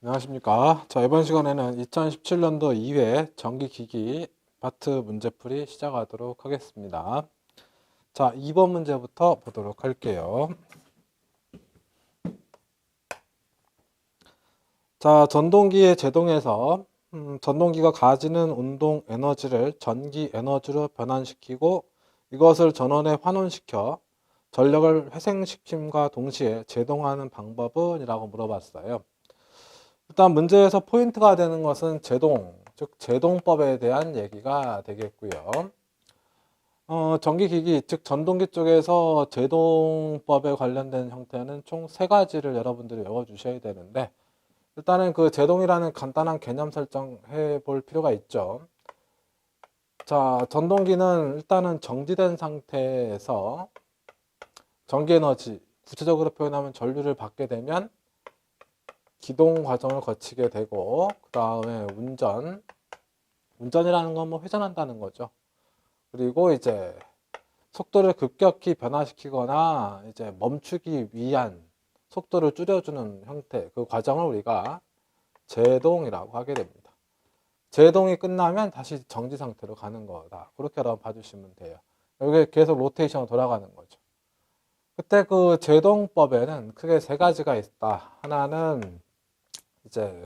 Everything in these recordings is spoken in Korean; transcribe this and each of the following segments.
안녕하십니까. 자, 이번 시간에는 2017년도 2회 전기기기 파트 문제풀이 시작하도록 하겠습니다. 자, 2번 문제부터 보도록 할게요. 자, 전동기의 제동에서 전동기가 가지는 운동 에너지를 전기 에너지로 변환시키고 이것을 전원에 환원시켜 전력을 회생시킴과 동시에 제동하는 방법은? 이라고 물어봤어요. 일단 문제에서 포인트가 되는 것은 제동, 즉 제동법에 대한 얘기가 되겠고요. 전기기기, 즉 전동기 쪽에서 제동법에 관련된 형태는 총 세 가지를 여러분들이 외워주셔야 되는데, 일단은 그 제동이라는 간단한 개념 설정해 볼 필요가 있죠. 자, 전동기는 일단은 정지된 상태에서 전기에너지, 구체적으로 표현하면 전류를 받게 되면 기동 과정을 거치게 되고, 그 다음에 운전이라는 건 뭐 회전한다는 거죠. 그리고 이제 속도를 급격히 변화시키거나 이제 멈추기 위한 속도를 줄여주는 형태, 그 과정을 우리가 제동이라고 하게 됩니다. 제동이 끝나면 다시 정지 상태로 가는 거다. 그렇게 여러분 봐주시면 돼요. 여기 계속 로테이션으로 돌아가는 거죠. 그때 그 제동법에는 크게 세 가지가 있다. 하나는 이제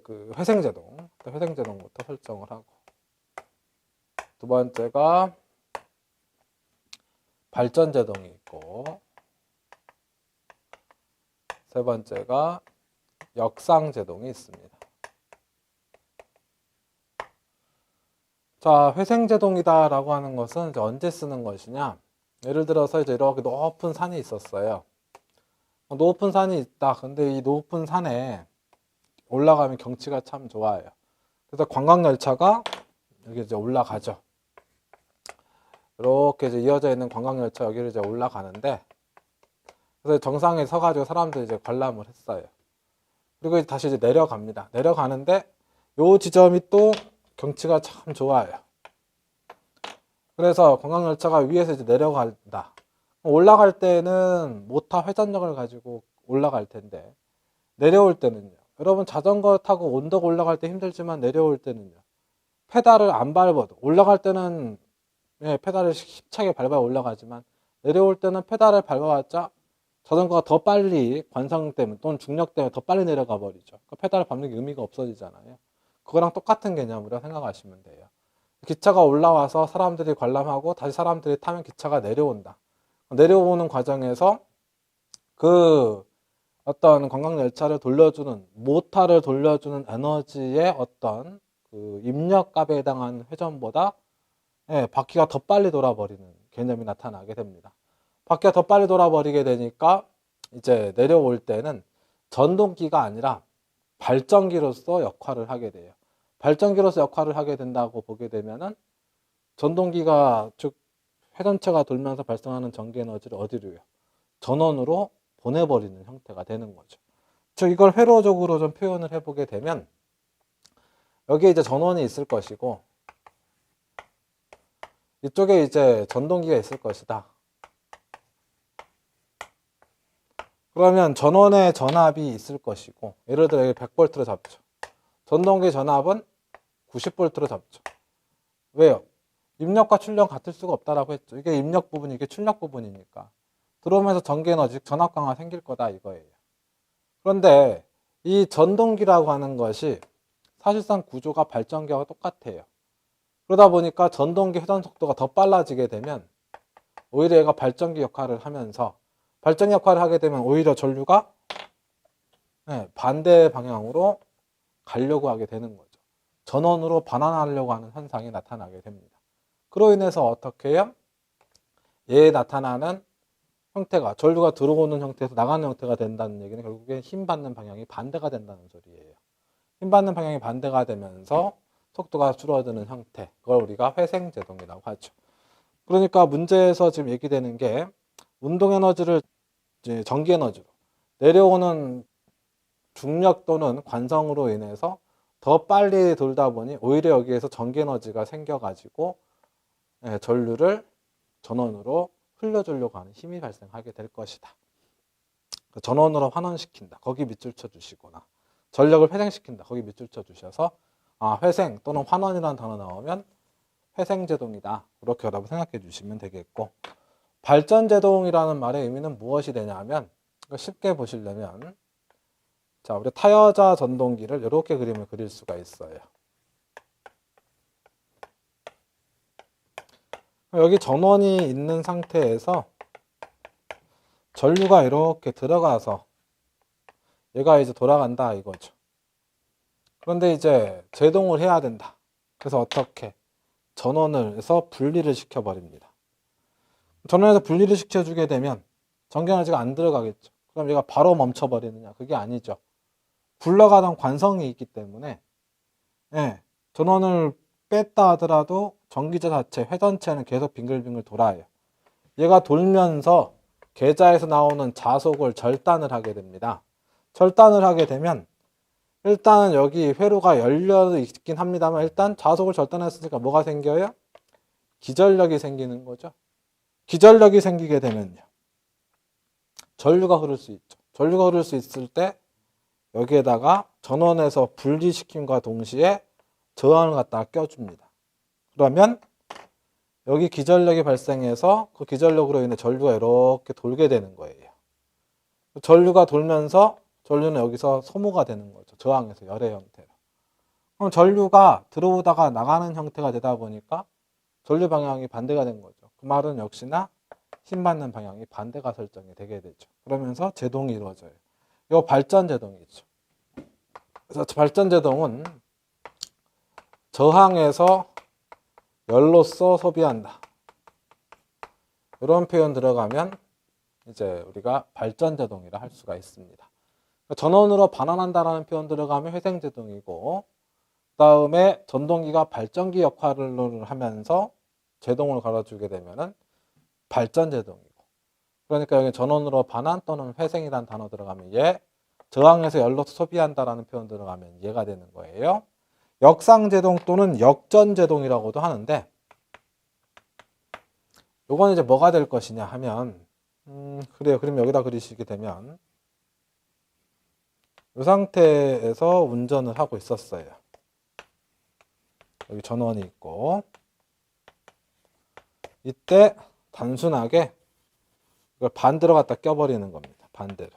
그 회생제동부터 설정을 하고, 두 번째가 발전제동이 있고, 세 번째가 역상제동이 있습니다. 자, 회생제동이다 라고 하는 것은 이제 언제 쓰는 것이냐? 예를 들어서 이제 이렇게 높은 산이 있었어요. 높은 산이 있다. 근데 이 높은 산에 올라가면 경치가 참 좋아요. 그래서 관광열차가 여기 이제 올라가죠. 이렇게 이제 이어져 있는 관광열차 여기를 이제 올라가는데, 그래서 정상에 서가지고 사람들이 이제 관람을 했어요. 그리고 다시 이제 내려갑니다. 내려가는데 요 지점이 또 경치가 참 좋아요. 그래서 관광열차가 위에서 이제 내려간다. 올라갈 때는 모터 회전력을 가지고 올라갈 텐데, 내려올 때는요. 여러분 자전거 타고 언덕 올라갈 때 힘들지만 내려올 때는요. 페달을 안 밟아도, 올라갈 때는 페달을 힘차게 밟아 올라가지만 내려올 때는 페달을 밟아봤자 자전거가 더 빨리 관성 때문에 또는 중력 때문에 더 빨리 내려가 버리죠. 그 페달을 밟는 게 의미가 없어지잖아요. 그거랑 똑같은 개념으로 생각하시면 돼요. 기차가 올라와서 사람들이 관람하고 다시 사람들이 타면 기차가 내려온다. 내려오는 과정에서 그 어떤 관광열차를 돌려주는, 모터를 돌려주는 에너지의 어떤 그 입력값에 해당한 회전보다 바퀴가 더 빨리 돌아버리는 개념이 나타나게 됩니다. 바퀴가 더 빨리 돌아버리게 되니까 이제 내려올 때는 전동기가 아니라 발전기로서 역할을 하게 돼요. 발전기로서 역할을 하게 된다고 보게 되면은 전동기가, 즉 회전체가 돌면서 발생하는 전기 에너지를 어디로요? 전원으로 보내버리는 형태가 되는 거죠. 즉 이걸 회로적으로 좀 표현을 해보게 되면, 여기에 이제 전원이 있을 것이고 이쪽에 이제 전동기가 있을 것이다. 그러면 전원의 전압이 있을 것이고, 예를 들어 100V로 잡죠. 전동기 전압은 90V로 잡죠. 왜요? 입력과 출력 같을 수가 없다라고 했죠. 이게 입력 부분, 이게 출력 부분이니까. 들어오면서 전기 에너지, 전압 강화 생길 거다 이거예요. 그런데 이 전동기라고 하는 것이 사실상 구조가 발전기와 똑같아요. 그러다 보니까 전동기 회전 속도가 더 빨라지게 되면 오히려 얘가 발전기 역할을 하면서, 발전기 역할을 하게 되면 오히려 전류가 반대 방향으로 가려고 하게 되는 거죠. 전원으로 반환하려고 하는 현상이 나타나게 됩니다. 그로 인해서 어떻게 해요? 얘에 나타나는 형태가 전류가 들어오는 형태에서 나가는 형태가 된다는 얘기는 결국엔 힘 받는 방향이 반대가 된다는 소리예요. 힘 받는 방향이 반대가 되면서 속도가 줄어드는 형태, 그걸 우리가 회생제동이라고 하죠. 그러니까 문제에서 지금 얘기되는 게, 운동 에너지를 이제 전기 에너지로 내려오는 중력 또는 관성으로 인해서 더 빨리 돌다 보니 오히려 여기에서 전기 에너지가 생겨가지고 전류를 전원으로 흘려주려고 하는 힘이 발생하게 될 것이다. 전원으로 환원시킨다. 거기 밑줄 쳐주시거나 전력을 회생시킨다. 거기 밑줄 쳐주셔서 회생 또는 환원이라는 단어 나오면 회생제동이다. 그렇게 여러분 생각해 주시면 되겠고, 발전제동이라는 말의 의미는 무엇이 되냐면, 쉽게 보시려면, 자, 우리 타여자 전동기를 이렇게 그림을 그릴 수가 있어요. 여기 전원이 있는 상태에서 전류가 이렇게 들어가서 얘가 이제 돌아간다 이거죠. 그런데 이제 제동을 해야 된다. 그래서 어떻게? 전원을 해서 분리를 시켜버립니다. 전원에서 분리를 시켜주게 되면 전기에너지가 안 들어가겠죠. 그럼 얘가 바로 멈춰버리느냐? 그게 아니죠. 굴러가던 관성이 있기 때문에 전원을 뺐다 하더라도 전기자 자체, 회전체는 계속 빙글빙글 돌아요. 얘가 돌면서 계좌에서 나오는 자속을 절단을 하게 됩니다. 절단을 하게 되면 일단은 여기 회로가 열려 있긴 합니다만 일단 자속을 절단했으니까 뭐가 생겨요? 기전력이 생기는 거죠. 기전력이 생기게 되면요, 전류가 흐를 수 있죠. 전류가 흐를 수 있을 때 여기에다가 전원에서 분리시킴과 동시에 저항을 갖다가 껴줍니다. 그러면 여기 기전력이 발생해서 그 기전력으로 인해 전류가 이렇게 돌게 되는 거예요. 전류가 돌면서 전류는 여기서 소모가 되는 거죠. 저항에서 열의 형태로. 그럼 전류가 들어오다가 나가는 형태가 되다 보니까 전류 방향이 반대가 된 거죠. 그 말은 역시나 힘 받는 방향이 반대가 설정이 되게 되죠. 그러면서 제동이 이루어져요. 이거 발전 제동이죠. 그래서 발전 제동은 저항에서 열로서 소비한다. 이런 표현 들어가면 이제 우리가 발전 제동이라 할 수가 있습니다. 전원으로 반환한다라는 표현 들어가면 회생 제동이고, 그다음에 전동기가 발전기 역할을 하면서 제동을 걸어주게 되면은 발전 제동이고, 그러니까 여기 전원으로 반환 또는 회생이라는 단어 들어가면 얘, 저항에서 열로서 소비한다라는 표현 들어가면 얘가 되는 거예요. 역상제동 또는 역전제동이라고도 하는데, 요건 이제 뭐가 될 것이냐 하면, 그래요. 그럼 여기다 그리시게 되면, 이 상태에서 운전을 하고 있었어요. 여기 전원이 있고, 이때 단순하게 이걸 반대로 갖다 껴버리는 겁니다. 반대로.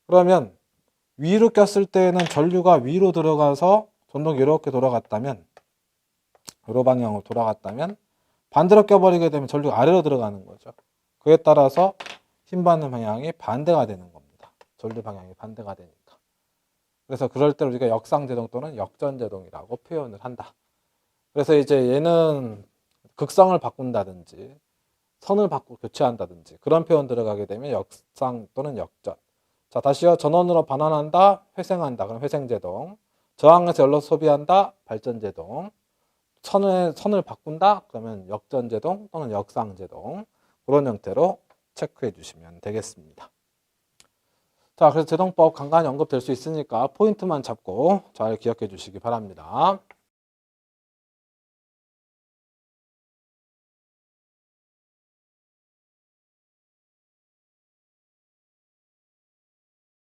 그러면 위로 꼈을 때는 전류가 위로 들어가서 전동기 이렇게 돌아갔다면, 요로 방향으로 돌아갔다면 반대로 껴버리게 되면 전류가 아래로 들어가는 거죠. 그에 따라서 힘 받는 방향이 반대가 되는 겁니다. 전류 방향이 반대가 되니까. 그래서 그럴 때 우리가 역상제동 또는 역전제동이라고 표현을 한다. 그래서 이제 얘는 극성을 바꾼다든지 선을 바꾸고 교체한다든지 그런 표현 들어가게 되면 역상 또는 역전. 자, 다시요. 전원으로 반환한다, 회생한다. 그럼 회생제동. 저항에서 열로 소비한다, 발전제동. 선을 바꾼다, 그러면 역전제동 또는 역상제동. 그런 형태로 체크해 주시면 되겠습니다. 자, 그래서 제동법 간간히 언급될 수 있으니까 포인트만 잡고 잘 기억해 주시기 바랍니다.